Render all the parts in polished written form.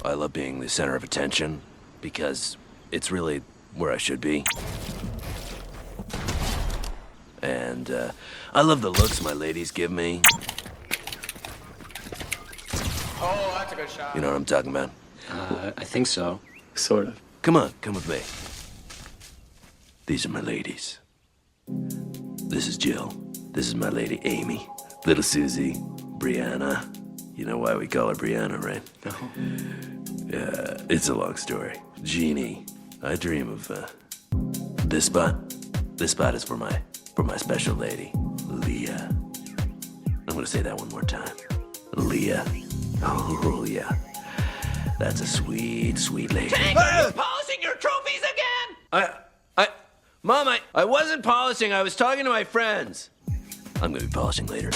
I love being the center of attention because it's really where I should be. And I love the looks my ladies give me. Oh, that's a good shot. You know what I'm talking about? I think so. Sort of. Come on, come with me. These are my ladies. This is Jill. This is my lady Amy. Little Susie. Brianna. You know why we call her Brianna, right? No. Yeah, it's a long story. Jeannie. I dream of this spot. This spot is for my special lady, Leah. I'm gonna say that one more time. Leah. Oh, yeah. That's a sweet, sweet lady. Tank, are you polishing your trophies again? Mom, I wasn't polishing. I was talking to my friends. I'm gonna be polishing later.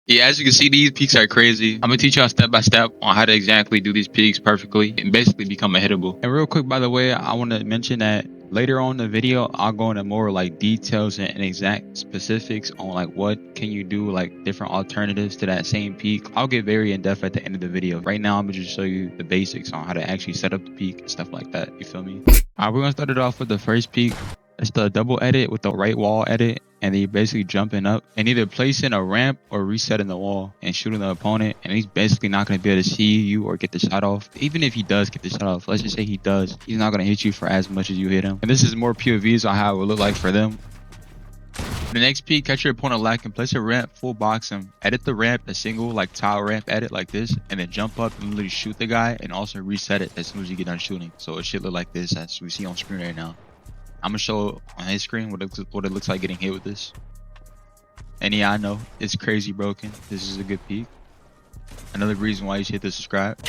Yeah, as you can see, these peaks are crazy. I'm gonna teach y'all step by step on how to exactly do these peaks perfectly and basically become a hittable. And real quick, by the way, I want to mention that later on in the video, I'll go into more like details and exact specifics on like what can you do, like different alternatives to that same peak. I'll get very in depth at the end of the video. Right now, I'm gonna just show you the basics on how to actually set up the peak and stuff like that. You feel me? All right, we're gonna start it off with the first peak. It's the double edit with the right wall edit, and then you're basically jumping up and either placing a ramp or resetting the wall and shooting the opponent, and he's basically not going to be able to see you or get the shot off. Even if he does get the shot off, let's just say he does, he's not going to hit you for as much as you hit him. And this is more POVs on how it would look like for them. The next peak, catch your opponent lacking, place a ramp, full box him, edit the ramp, a single like tile ramp edit like this, and then jump up and literally shoot the guy and also reset it as soon as you get done shooting. So it should look like this as we see on screen right now. I'm gonna show on his screen what it looks like getting hit with this. And yeah, I know it's crazy broken. This is a good peek. Another reason why you should hit the subscribe.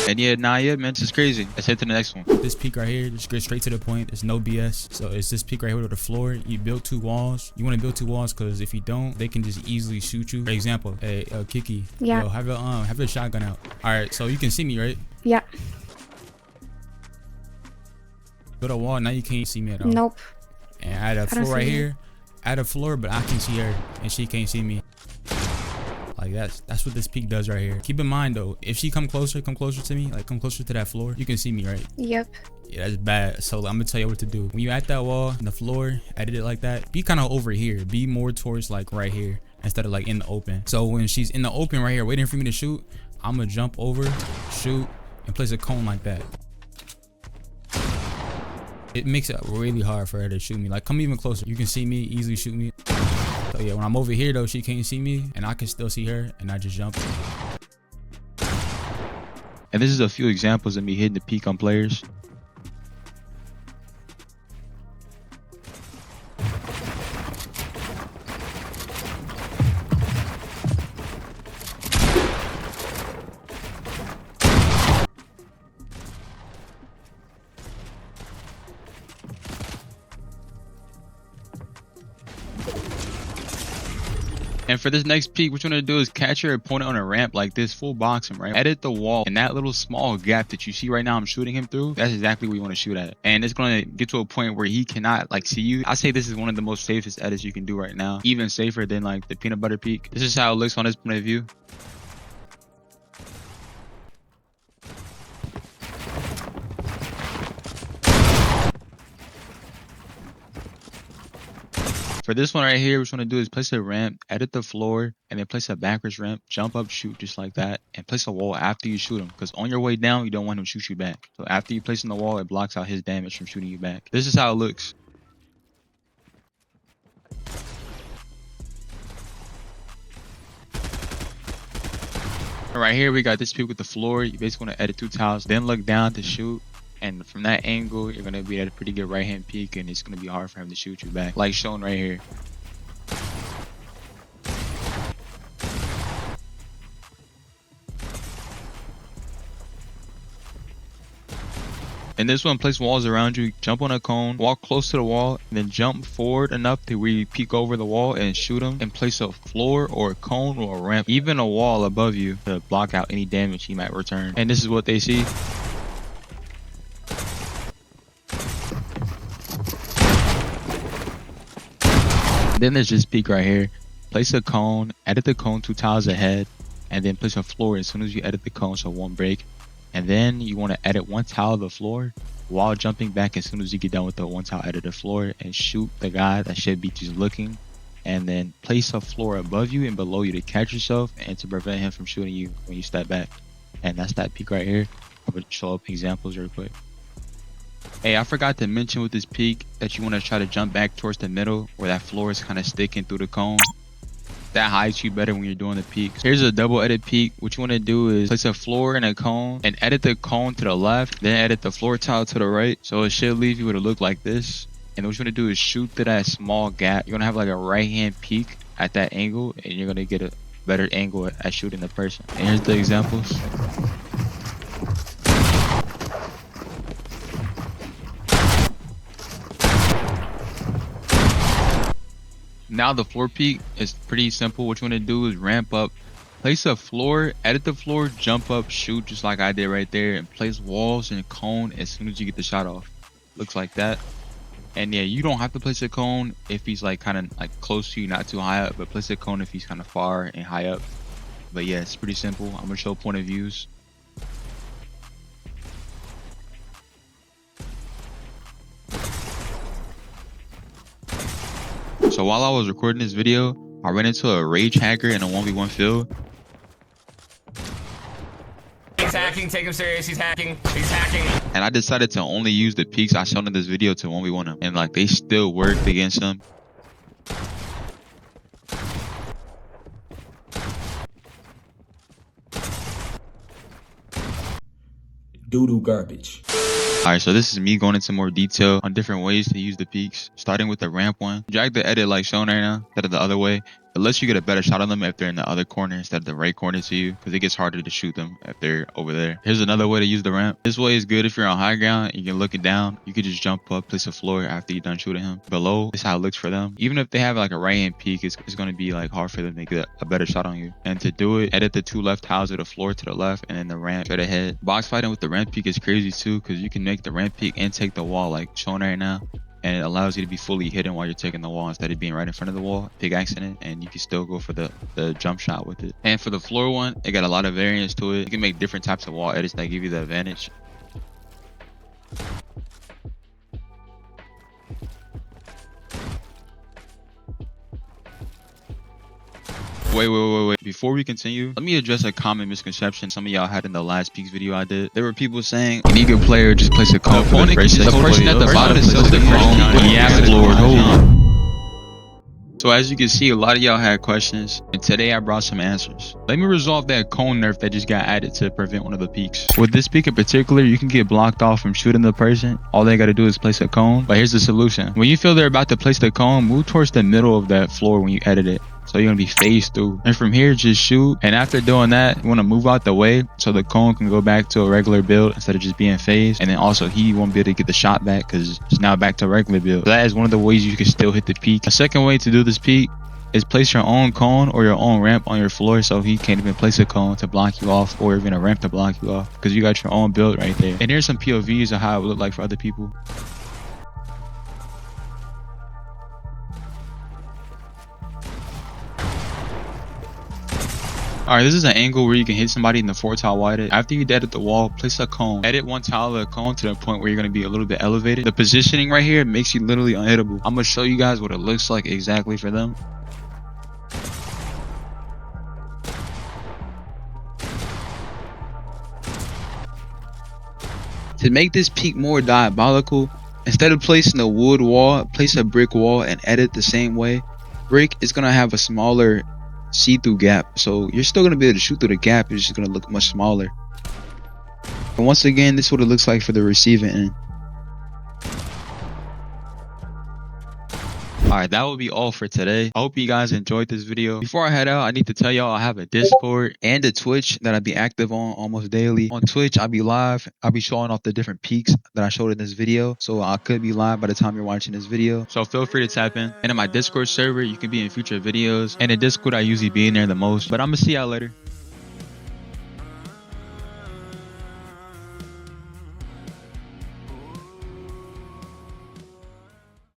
And yeah, man, this is crazy. Let's head to the next one. This peak right here, just get straight to the point. There's no BS. So it's this peak right here with the floor. You build 2 walls. You want to build 2 walls because if you don't, they can just easily shoot you. For example, hey, Kiki, yeah, yo, have a shotgun out. All right, so you can see me, right? Yeah. Build a wall, now you can't see me at all. Nope. And I had a floor right here. I had a floor, but I can see her and she can't see me. Like that's what this peak does right here. Keep in mind though, if she come closer to me, like come closer to that floor, you can see me, right? Yep. Yeah, that's bad. So I'm gonna tell you what to do. When you at that wall and the floor, edit it like that. Be kind of over here. Be more towards like right here instead of like in the open. So when she's in the open right here, waiting for me to shoot, I'm gonna jump over, shoot, and place a cone like that. It makes it really hard for her to shoot me. Like, come even closer. You can see me, easily shoot me. So yeah, when I'm over here though, she can't see me and I can still see her and I just jump. And this is a few examples of me hitting the peak on players. And for this next peak, what you're gonna do is catch your opponent on a ramp like this, full box him, right? Edit the wall, and that little small gap that you see right now I'm shooting him through, that's exactly what you want to shoot at. And it's gonna get to a point where he cannot like see you. I say this is one of the most safest edits you can do right now, even safer than like the peanut butter peak. This is how it looks on this point of view. For this one right here, what you want to do is place a ramp, edit the floor, and then place a backwards ramp, jump up, shoot just like that, and place a wall after you shoot him. Because on your way down, you don't want him to shoot you back. So after you place in the wall, it blocks out his damage from shooting you back. This is how it looks. Right here, we got this peak with the floor. You basically want to edit 2 tiles, then look down to shoot. And from that angle, you're going to be at a pretty good right hand peak, and it's going to be hard for him to shoot you back, like shown right here. In this one, place walls around you, jump on a cone, walk close to the wall, and then jump forward enough to where you peek over the wall and shoot them, and place a floor or a cone or a ramp, even a wall above you to block out any damage he might return. And this is what they see. Then there's this peak right here. Place a cone, edit the cone 2 tiles ahead, and then place a floor as soon as you edit the cone so it won't break. And then you want to edit 1 tile of the floor while jumping back as soon as you get done with the 1 tile edited floor and shoot the guy that should be just looking. And then place a floor above you and below you to catch yourself and to prevent him from shooting you when you step back. And that's that peak right here. I would show up examples real quick. Hey, I forgot to mention with this peak that you want to try to jump back towards the middle where that floor is kind of sticking through the cone. That hides you better when you're doing the peaks. Here's a double edit peak. What you want to do is place a floor and a cone and edit the cone to the left, then edit the floor tile to the right. So it should leave you with a look like this. And what you want to do is shoot to that small gap. You're going to have like a right hand peak at that angle, and you're going to get a better angle at shooting the person. And here's the examples. Now the floor peak is pretty simple. What you want to do is ramp up, place a floor, edit the floor, jump up, shoot just like I did right there, and place walls and cone as soon as you get the shot off. Looks like that. And yeah, you don't have to place a cone if he's like kind of like close to you, not too high up, but place a cone if he's kind of far and high up. But yeah, it's pretty simple. I'm gonna show point of views. So while I was recording this video, I ran into a rage hacker in a 1v1 field. He's hacking, take him serious, he's hacking. And I decided to only use the peaks I showed in this video to 1v1 him. And like they still worked against him. Doo-doo garbage. Alright, so this is me going into more detail on different ways to use the peaks. Starting with the ramp one. Drag the edit like shown right now instead of the other way. It lets you get a better shot on them if they're in the other corner instead of the right corner to you, because it gets harder to shoot them if they're over there. Here's another way to use the ramp. This way is good if you're on high ground. You can look it down. You can just jump up, place a floor after you're done shooting him. Below is how it looks for them. Even if they have like a right hand peak, it's going to be like hard for them to get a better shot on you. And to do it, edit the 2 left tiles of the floor to the left and then the ramp straight ahead. Box fighting with the ramp peak is crazy too, because you can make the ramp peak and take the wall like shown right now. And it allows you to be fully hidden while you're taking the wall instead of being right in front of the wall, pickaxing it, and you can still go for the jump shot with it. And for the floor one, it got a lot of variance to it. You can make different types of wall edits that give you the advantage. Wait. Before we continue, let me address a common misconception some of y'all had in the last Peaks video I did. There were people saying, any good player just place a cone for the first. The person at the bottom places the cone. Yeah, Lord. So as you can see, a lot of y'all had questions, and today I brought some answers. Let me resolve that cone nerf that just got added to prevent one of the peaks. With this peak in particular, you can get blocked off from shooting the person. All they gotta do is place a cone. But here's the solution. When you feel they're about to place the cone, move towards the middle of that floor when you edit it. So you're gonna be phased through. And from here, just shoot. And after doing that, you wanna move out the way so the cone can go back to a regular build instead of just being phased. And then also he won't be able to get the shot back because it's now back to a regular build. So that is one of the ways you can still hit the peak. A second way to do this peak is place your own cone or your own ramp on your floor so he can't even place a cone to block you off or even a ramp to block you off because you got your own build right there. And here's some POVs of how it would look like for other people. Alright, this is an angle where you can hit somebody in the 4 tile wide. After you edit the wall, place a cone. Edit 1 tile of the cone to the point where you're going to be a little bit elevated. The positioning right here makes you literally unhittable. I'm going to show you guys what it looks like exactly for them. To make this peak more diabolical, instead of placing a wood wall, place a brick wall and edit the same way. Brick is going to have a smaller see-through gap, so you're still going to be able to shoot through the gap. It's just going to look much smaller. And once again, this is what it looks like for the receiving end. Alright, that will be all for today. I hope you guys enjoyed this video. Before I head out, I need to tell y'all I have a Discord and a Twitch that I be active on almost daily. On Twitch, I'll be live. I'll be showing off the different peaks that I showed in this video. So I could be live by the time you're watching this video. So feel free to tap in. And in my Discord server, you can be in future videos. And in Discord, I usually be in there the most. But I'm going to see y'all later.